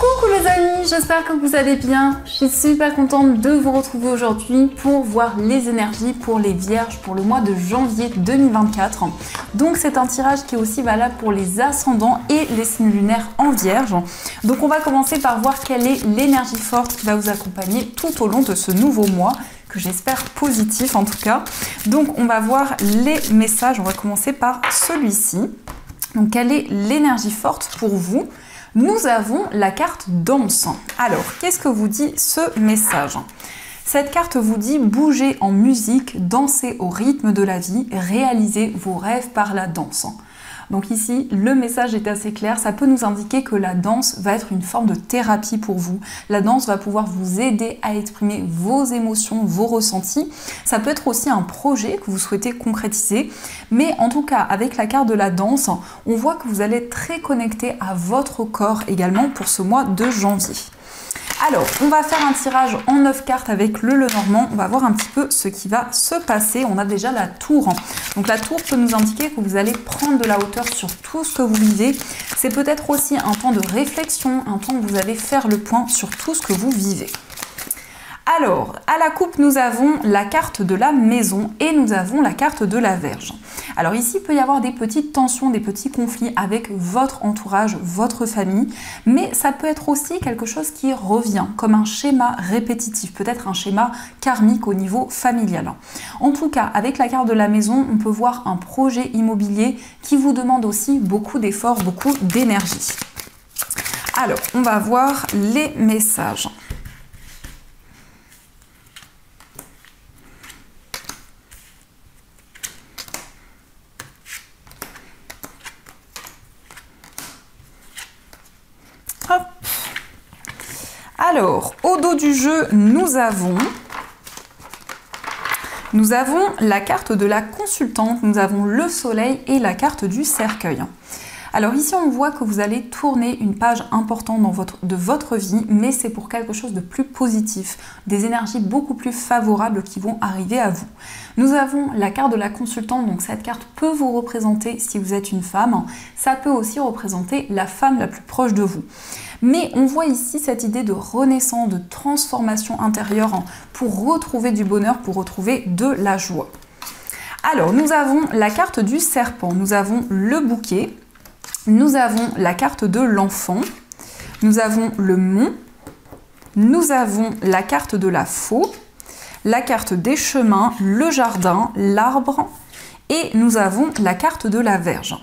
Coucou les amis, j'espère que vous allez bien. Je suis super contente de vous retrouver aujourd'hui pour voir les énergies pour les vierges pour le mois de janvier 2024. Donc c'est un tirage qui est aussi valable pour les ascendants et les signes lunaires en vierge. Donc on va commencer par voir quelle est l'énergie forte qui va vous accompagner tout au long de ce nouveau mois, que j'espère positif en tout cas. Donc on va voir les messages, on va commencer par celui-ci. Donc quelle est l'énergie forte pour vous ? Nous avons la carte danse. Alors, qu'est-ce que vous dit ce message ? Cette carte vous dit bougez en musique, dansez au rythme de la vie, réalisez vos rêves par la danse. Donc ici, le message est assez clair, ça peut nous indiquer que la danse va être une forme de thérapie pour vous. La danse va pouvoir vous aider à exprimer vos émotions, vos ressentis. Ça peut être aussi un projet que vous souhaitez concrétiser. Mais en tout cas, avec la carte de la danse, on voit que vous allez être très connecté à votre corps également pour ce mois de janvier. Alors, on va faire un tirage en 9 cartes avec le Lenormand. On va voir un petit peu ce qui va se passer. On a déjà la tour. Donc la tour peut nous indiquer que vous allez prendre de la hauteur sur tout ce que vous vivez. C'est peut-être aussi un temps de réflexion, un temps où vous allez faire le point sur tout ce que vous vivez. Alors, à la coupe, nous avons la carte de la maison et nous avons la carte de la Vierge. Alors ici, il peut y avoir des petites tensions, des petits conflits avec votre entourage, votre famille, mais ça peut être aussi quelque chose qui revient, comme un schéma répétitif, peut-être un schéma karmique au niveau familial. En tout cas, avec la carte de la maison, on peut voir un projet immobilier qui vous demande aussi beaucoup d'efforts, beaucoup d'énergie. Alors, on va voir les messages. Hop. Alors, au dos du jeu, nous avons la carte de la consultante, nous avons le soleil et la carte du cercueil. Alors ici, on voit que vous allez tourner une page importante de votre vie, mais c'est pour quelque chose de plus positif, des énergies beaucoup plus favorables qui vont arriver à vous. Nous avons la carte de la consultante, donc cette carte peut vous représenter si vous êtes une femme, ça peut aussi représenter la femme la plus proche de vous. Mais on voit ici cette idée de renaissance, de transformation intérieure pour retrouver du bonheur, pour retrouver de la joie. Alors, nous avons la carte du serpent, nous avons le bouquet, nous avons la carte de l'enfant, nous avons le mont, nous avons la carte de la faux, la carte des chemins, le jardin, l'arbre et nous avons la carte de la Vierge.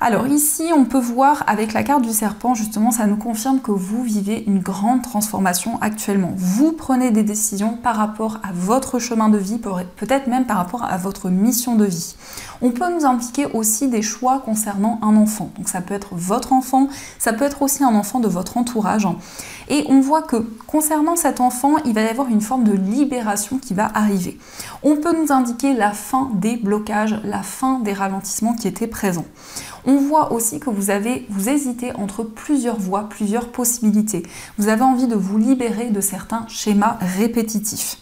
Alors ici, on peut voir avec la carte du serpent, justement, ça nous confirme que vous vivez une grande transformation actuellement. Vous prenez des décisions par rapport à votre chemin de vie, peut-être même par rapport à votre mission de vie. On peut nous indiquer aussi des choix concernant un enfant. Donc ça peut être votre enfant, ça peut être aussi un enfant de votre entourage. Et on voit que concernant cet enfant, il va y avoir une forme de libération qui va arriver. On peut nous indiquer la fin des blocages, la fin des ralentissements qui étaient présents. On voit aussi que vous hésitez entre plusieurs voies, plusieurs possibilités. Vous avez envie de vous libérer de certains schémas répétitifs.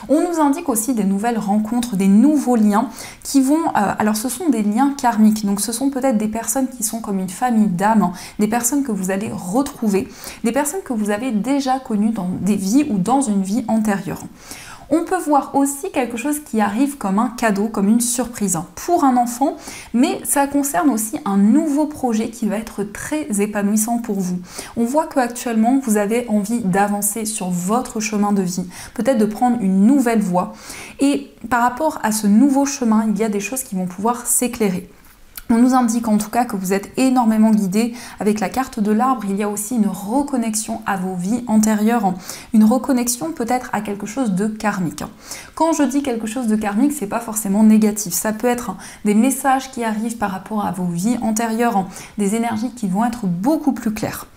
On nous indique aussi des nouvelles rencontres, des nouveaux liens qui vont... alors ce sont des liens karmiques, donc ce sont peut-être des personnes qui sont comme une famille d'âmes, des personnes que vous allez retrouver, des personnes que vous avez déjà connues dans des vies ou dans une vie antérieure. On peut voir aussi quelque chose qui arrive comme un cadeau, comme une surprise pour un enfant, mais ça concerne aussi un nouveau projet qui va être très épanouissant pour vous. On voit qu'actuellement, vous avez envie d'avancer sur votre chemin de vie, peut-être de prendre une nouvelle voie. Et par rapport à ce nouveau chemin, il y a des choses qui vont pouvoir s'éclairer. On nous indique en tout cas que vous êtes énormément guidé. Avec la carte de l'arbre, il y a aussi une reconnexion à vos vies antérieures, une reconnexion peut-être à quelque chose de karmique. Quand je dis quelque chose de karmique, c'est pas forcément négatif. Ça peut être des messages qui arrivent par rapport à vos vies antérieures, des énergies qui vont être beaucoup plus claires.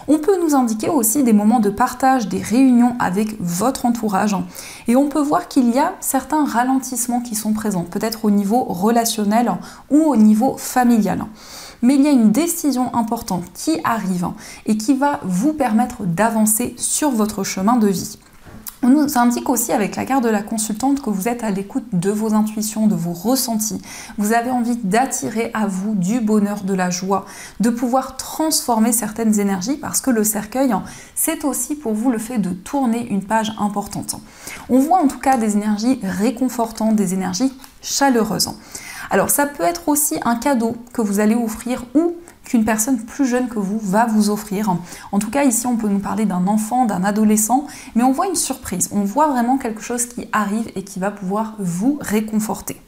On peut nous indiquer aussi des moments de partage, des réunions avec votre entourage. Et on peut voir qu'il y a certains ralentissements qui sont présents, peut-être au niveau relationnel ou au niveau familial. Mais il y a une décision importante qui arrive et qui va vous permettre d'avancer sur votre chemin de vie. On nous indique aussi avec la carte de la consultante que vous êtes à l'écoute de vos intuitions, de vos ressentis. Vous avez envie d'attirer à vous du bonheur, de la joie, de pouvoir transformer certaines énergies parce que le cercueil, c'est aussi pour vous le fait de tourner une page importante. On voit en tout cas des énergies réconfortantes, des énergies chaleureuses. Alors ça peut être aussi un cadeau que vous allez offrir ou qu'une personne plus jeune que vous va vous offrir. En tout cas, ici, on peut nous parler d'un enfant, d'un adolescent, mais on voit une surprise. On voit vraiment quelque chose qui arrive et qui va pouvoir vous réconforter.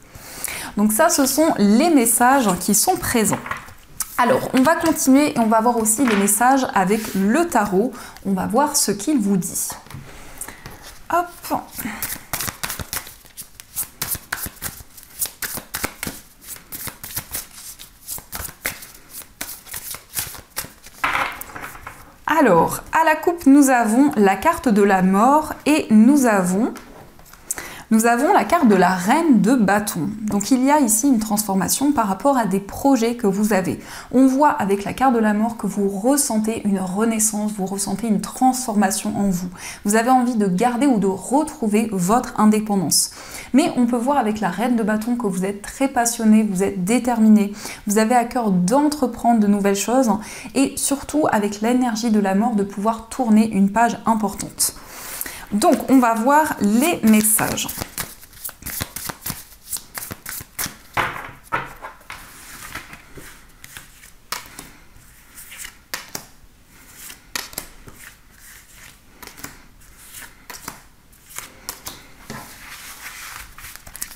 Donc ça, ce sont les messages qui sont présents. Alors, on va continuer et on va voir aussi les messages avec le tarot. On va voir ce qu'il vous dit. Hop! Alors, à la coupe, nous avons la carte de la mort et nous avons la carte de la reine de bâton. Donc il y a ici une transformation par rapport à des projets que vous avez. On voit avec la carte de la mort que vous ressentez une renaissance, vous ressentez une transformation en vous. Vous avez envie de garder ou de retrouver votre indépendance. Mais on peut voir avec la reine de bâton que vous êtes très passionné, vous êtes déterminé, vous avez à cœur d'entreprendre de nouvelles choses et surtout avec l'énergie de la mort de pouvoir tourner une page importante. Donc, on va voir les messages.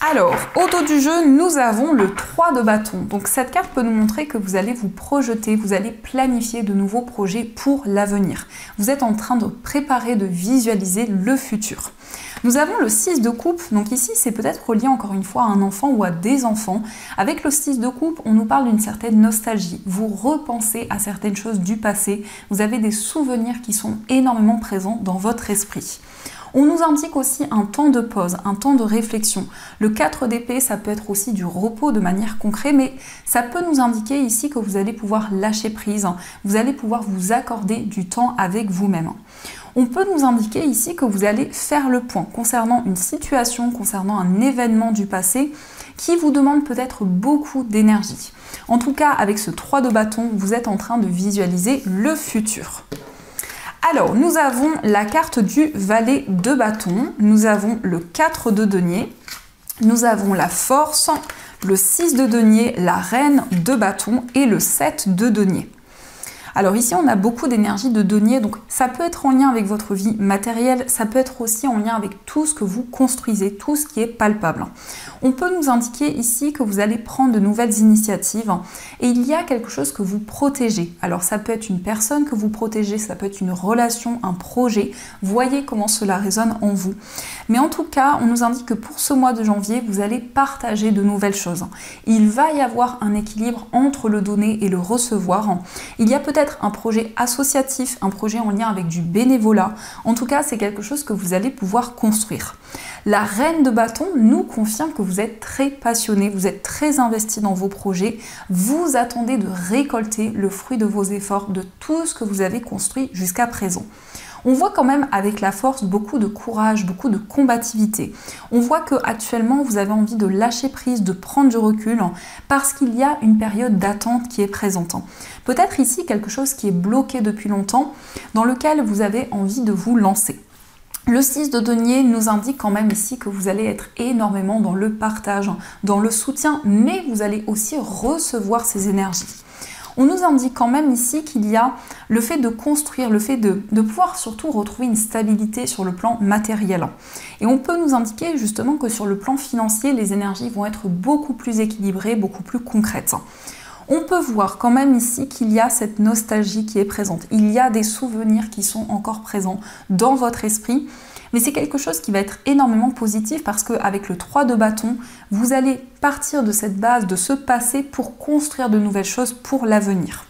Alors, au dos du jeu, nous avons le 3 de bâton. Donc cette carte peut nous montrer que vous allez vous projeter, vous allez planifier de nouveaux projets pour l'avenir. Vous êtes en train de préparer, de visualiser le futur. Nous avons le 6 de coupe, donc ici c'est peut-être relié encore une fois à un enfant ou à des enfants. Avec le 6 de coupe, on nous parle d'une certaine nostalgie. Vous repensez à certaines choses du passé, vous avez des souvenirs qui sont énormément présents dans votre esprit. On nous indique aussi un temps de pause, un temps de réflexion. Le 4 d'épée, ça peut être aussi du repos de manière concrète, mais ça peut nous indiquer ici que vous allez pouvoir lâcher prise, vous allez pouvoir vous accorder du temps avec vous-même. On peut nous indiquer ici que vous allez faire le point concernant une situation, concernant un événement du passé qui vous demande peut-être beaucoup d'énergie. En tout cas, avec ce 3 de bâton, vous êtes en train de visualiser le futur. Alors, nous avons la carte du valet de bâton, nous avons le 4 de denier, nous avons la force, le 6 de denier, la reine de bâton et le 7 de denier. Alors ici, on a beaucoup d'énergie de denier, donc ça peut être en lien avec votre vie matérielle, ça peut être aussi en lien avec tout ce que vous construisez, tout ce qui est palpable. On peut nous indiquer ici que vous allez prendre de nouvelles initiatives et il y a quelque chose que vous protégez. Alors ça peut être une personne que vous protégez, ça peut être une relation, un projet. Voyez comment cela résonne en vous. Mais en tout cas, on nous indique que pour ce mois de janvier, vous allez partager de nouvelles choses. Il va y avoir un équilibre entre le donner et le recevoir. Il y a peut-être un projet associatif, un projet en lien avec du bénévolat. En tout cas, c'est quelque chose que vous allez pouvoir construire. La reine de bâton nous confirme que vous êtes très passionné, vous êtes très investi dans vos projets, vous attendez de récolter le fruit de vos efforts, de tout ce que vous avez construit jusqu'à présent. On voit quand même avec la force beaucoup de courage, beaucoup de combativité. On voit que actuellement vous avez envie de lâcher prise, de prendre du recul parce qu'il y a une période d'attente qui est présente. Peut-être ici quelque chose qui est bloqué depuis longtemps dans lequel vous avez envie de vous lancer. Le 6 de denier nous indique quand même ici que vous allez être énormément dans le partage, dans le soutien, mais vous allez aussi recevoir ces énergies. On nous indique quand même ici qu'il y a le fait de construire, le fait de pouvoir surtout retrouver une stabilité sur le plan matériel. Et on peut nous indiquer justement que sur le plan financier, les énergies vont être beaucoup plus équilibrées, beaucoup plus concrètes. On peut voir quand même ici qu'il y a cette nostalgie qui est présente. Il y a des souvenirs qui sont encore présents dans votre esprit. Mais c'est quelque chose qui va être énormément positif parce qu'avec le 3 de bâton, vous allez partir de cette base, de ce passé pour construire de nouvelles choses pour l'avenir.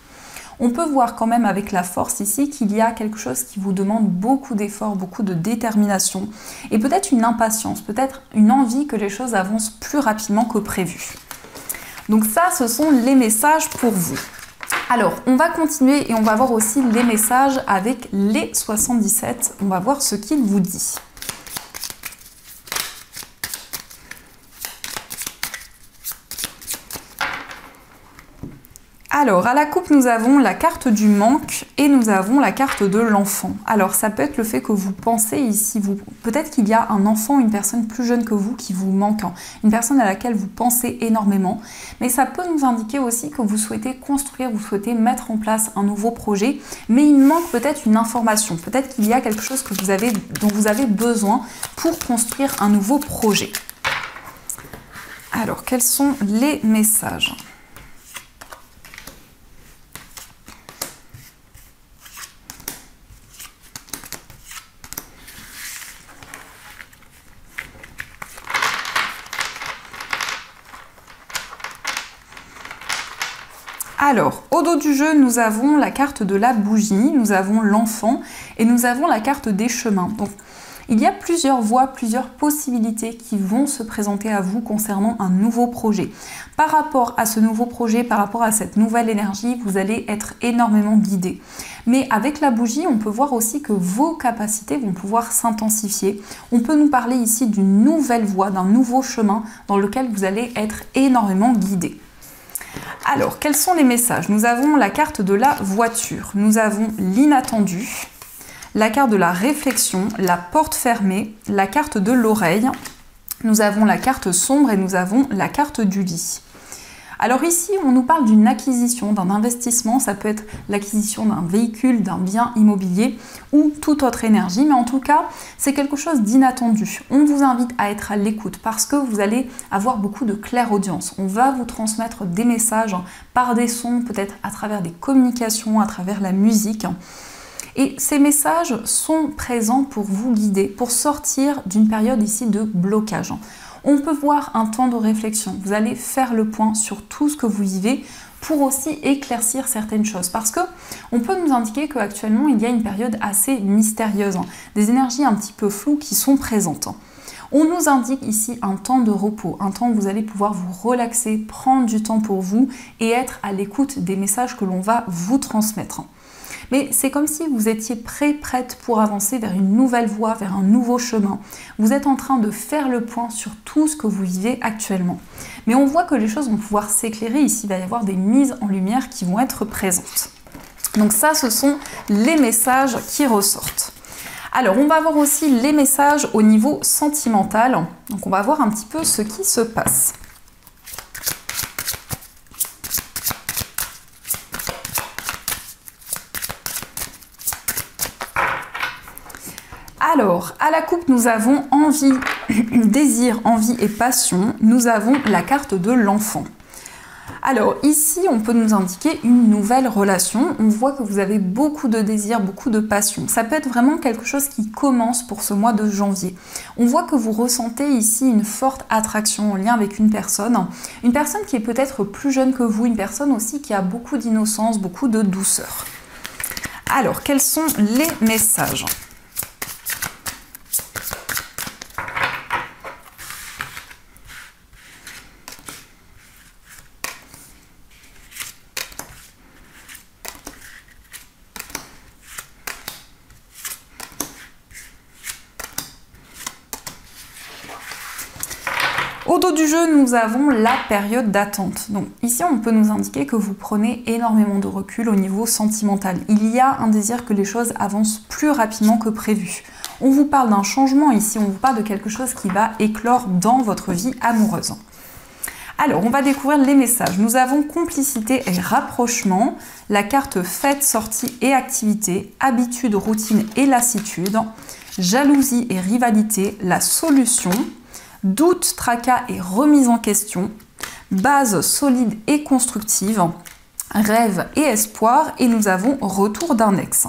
On peut voir quand même avec la force ici qu'il y a quelque chose qui vous demande beaucoup d'efforts, beaucoup de détermination et peut-être une impatience, peut-être une envie que les choses avancent plus rapidement que prévu. Donc ça, ce sont les messages pour vous. Alors, on va continuer et on va voir aussi les messages avec les 77. On va voir ce qu'il vous dit. Alors, à la coupe, nous avons la carte du manque et nous avons la carte de l'enfant. Alors, ça peut être le fait que vous pensez ici, peut-être qu'il y a un enfant, une personne plus jeune que vous qui vous manque, une personne à laquelle vous pensez énormément, mais ça peut nous indiquer aussi que vous souhaitez construire, vous souhaitez mettre en place un nouveau projet, mais il manque peut-être une information, peut-être qu'il y a quelque chose dont vous avez besoin pour construire un nouveau projet. Alors, quels sont les messages ? Alors, au dos du jeu, nous avons la carte de la bougie, nous avons l'enfant et nous avons la carte des chemins. Donc, il y a plusieurs voies, plusieurs possibilités qui vont se présenter à vous concernant un nouveau projet. Par rapport à ce nouveau projet, par rapport à cette nouvelle énergie, vous allez être énormément guidé. Mais avec la bougie, on peut voir aussi que vos capacités vont pouvoir s'intensifier. On peut nous parler ici d'une nouvelle voie, d'un nouveau chemin dans lequel vous allez être énormément guidé. Alors, quels sont les messages? Nous avons la carte de la voiture, nous avons l'inattendu, la carte de la réflexion, la porte fermée, la carte de l'oreille, nous avons la carte sombre et nous avons la carte du lit. Alors ici, on nous parle d'une acquisition, d'un investissement, ça peut être l'acquisition d'un véhicule, d'un bien immobilier ou toute autre énergie, mais en tout cas, c'est quelque chose d'inattendu. On vous invite à être à l'écoute parce que vous allez avoir beaucoup de clairaudience. On va vous transmettre des messages par des sons, peut-être à travers des communications, à travers la musique. Et ces messages sont présents pour vous guider, pour sortir d'une période ici de blocage. On peut voir un temps de réflexion. Vous allez faire le point sur tout ce que vous vivez pour aussi éclaircir certaines choses. Parce que on peut nous indiquer qu'actuellement, il y a une période assez mystérieuse, des énergies un petit peu floues qui sont présentes. On nous indique ici un temps de repos, un temps où vous allez pouvoir vous relaxer, prendre du temps pour vous et être à l'écoute des messages que l'on va vous transmettre. Mais c'est comme si vous étiez prête pour avancer vers une nouvelle voie, vers un nouveau chemin. Vous êtes en train de faire le point sur tout ce que vous vivez actuellement. Mais on voit que les choses vont pouvoir s'éclairer. Ici, il va y avoir des mises en lumière qui vont être présentes. Donc ça, ce sont les messages qui ressortent. Alors, on va voir aussi les messages au niveau sentimental. Donc, on va voir un petit peu ce qui se passe. Alors, à la coupe, nous avons envie, désir, envie et passion. Nous avons la carte de l'enfant. Alors, ici, on peut nous indiquer une nouvelle relation. On voit que vous avez beaucoup de désir, beaucoup de passion. Ça peut être vraiment quelque chose qui commence pour ce mois de janvier. On voit que vous ressentez ici une forte attraction en lien avec une personne qui est peut-être plus jeune que vous, une personne aussi qui a beaucoup d'innocence, beaucoup de douceur. Alors, quels sont les messages ? Au dos du jeu, nous avons la période d'attente. Donc ici, on peut nous indiquer que vous prenez énormément de recul au niveau sentimental. Il y a un désir que les choses avancent plus rapidement que prévu. On vous parle d'un changement ici, on vous parle de quelque chose qui va éclore dans votre vie amoureuse. Alors, on va découvrir les messages. Nous avons complicité et rapprochement, la carte fête, sortie et activité, habitude, routine et lassitude, jalousie et rivalité, la solution, doute, tracas et remise en question, base solide et constructive, rêve et espoir, et nous avons retour d'un ex.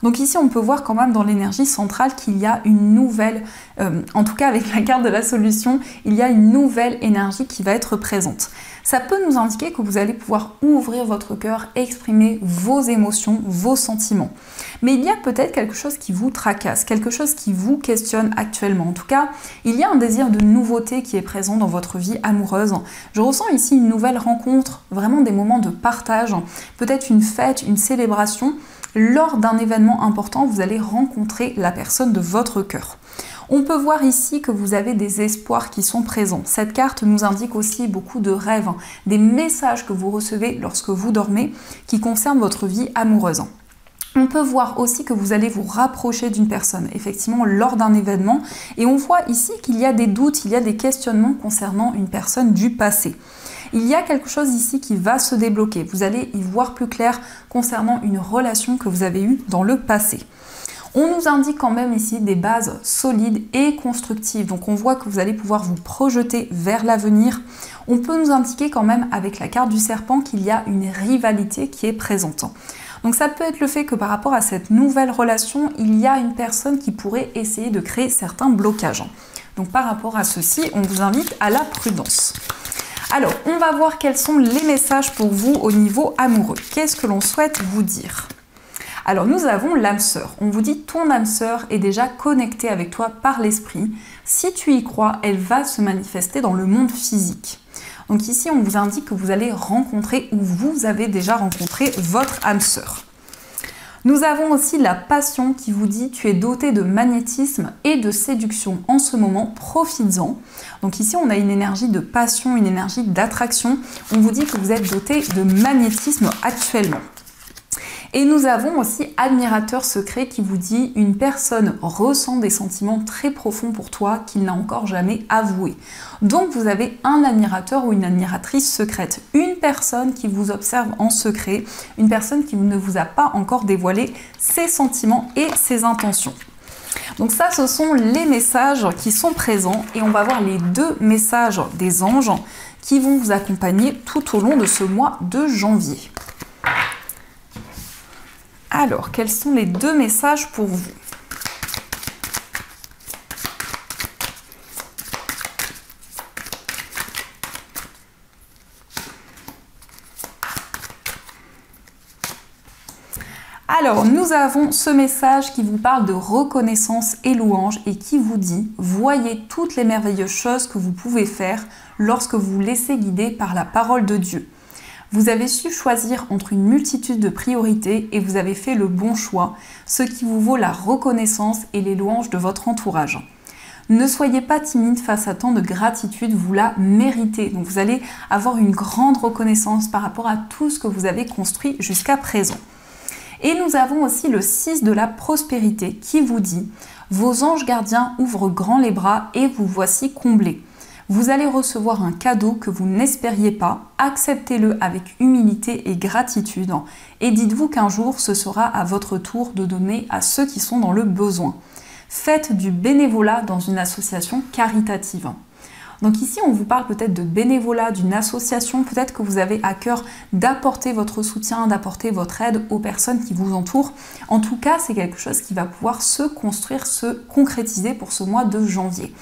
Donc ici, on peut voir quand même dans l'énergie centrale qu'il y a une nouvelle, en tout cas avec la carte de la solution, il y a une nouvelle énergie qui va être présente. Ça peut nous indiquer que vous allez pouvoir ouvrir votre cœur, exprimer vos émotions, vos sentiments. Mais il y a peut-être quelque chose qui vous tracasse, quelque chose qui vous questionne actuellement. En tout cas, il y a un désir de nouveauté qui est présent dans votre vie amoureuse. Je ressens ici une nouvelle rencontre, vraiment des moments de partage, peut-être une fête, une célébration. Lors d'un événement important, vous allez rencontrer la personne de votre cœur. On peut voir ici que vous avez des espoirs qui sont présents. Cette carte nous indique aussi beaucoup de rêves, des messages que vous recevez lorsque vous dormez qui concernent votre vie amoureuse. On peut voir aussi que vous allez vous rapprocher d'une personne, effectivement, lors d'un événement. Et on voit ici qu'il y a des doutes, il y a des questionnements concernant une personne du passé. Il y a quelque chose ici qui va se débloquer. Vous allez y voir plus clair concernant une relation que vous avez eue dans le passé. On nous indique quand même ici des bases solides et constructives. Donc on voit que vous allez pouvoir vous projeter vers l'avenir. On peut nous indiquer quand même avec la carte du serpent qu'il y a une rivalité qui est présente. Donc ça peut être le fait que par rapport à cette nouvelle relation, il y a une personne qui pourrait essayer de créer certains blocages. Donc par rapport à ceci, on vous invite à la prudence. Alors, on va voir quels sont les messages pour vous au niveau amoureux. Qu'est-ce que l'on souhaite vous dire ? Alors nous avons l'âme sœur. On vous dit ton âme sœur est déjà connectée avec toi par l'esprit. Si tu y crois, elle va se manifester dans le monde physique. Donc ici, on vous indique que vous allez rencontrer ou vous avez déjà rencontré votre âme sœur. Nous avons aussi la passion qui vous dit tu es doté de magnétisme et de séduction en ce moment, profites-en. Donc ici on a une énergie de passion, une énergie d'attraction. On vous dit que vous êtes doté de magnétisme actuellement. Et nous avons aussi admirateur secret qui vous dit une personne ressent des sentiments très profonds pour toi qu'il n'a encore jamais avoué. Donc vous avez un admirateur ou une admiratrice secrète, une personne qui vous observe en secret, une personne qui ne vous a pas encore dévoilé ses sentiments et ses intentions. Donc ça, ce sont les messages qui sont présents et on va voir les deux messages des anges qui vont vous accompagner tout au long de ce mois de janvier. Alors, quels sont les deux messages pour vous ? Alors, nous avons ce message qui vous parle de reconnaissance et louange et qui vous dit « Voyez toutes les merveilleuses choses que vous pouvez faire lorsque vous vous laissez guider par la parole de Dieu. » Vous avez su choisir entre une multitude de priorités et vous avez fait le bon choix, ce qui vous vaut la reconnaissance et les louanges de votre entourage. Ne soyez pas timide face à tant de gratitude, vous la méritez. Donc vous allez avoir une grande reconnaissance par rapport à tout ce que vous avez construit jusqu'à présent. Et nous avons aussi le 6 de la prospérité qui vous dit « Vos anges gardiens ouvrent grand les bras et vous voici comblés. » Vous allez recevoir un cadeau que vous n'espériez pas, acceptez-le avec humilité et gratitude et dites-vous qu'un jour ce sera à votre tour de donner à ceux qui sont dans le besoin. Faites du bénévolat dans une association caritative. Donc ici on vous parle peut-être de bénévolat, d'une association, peut-être que vous avez à cœur d'apporter votre soutien, d'apporter votre aide aux personnes qui vous entourent. En tout cas, c'est quelque chose qui va pouvoir se construire, se concrétiser pour ce mois de janvier.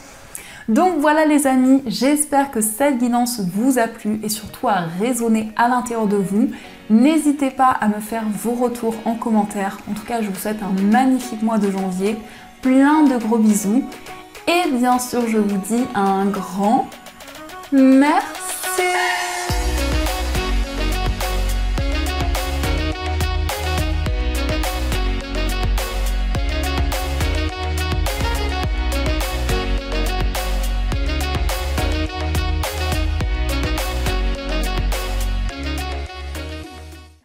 Donc voilà les amis, j'espère que cette guidance vous a plu et surtout a résonné à l'intérieur de vous. N'hésitez pas à me faire vos retours en commentaire. En tout cas, je vous souhaite un magnifique mois de janvier, plein de gros bisous. Et bien sûr, je vous dis un grand merci.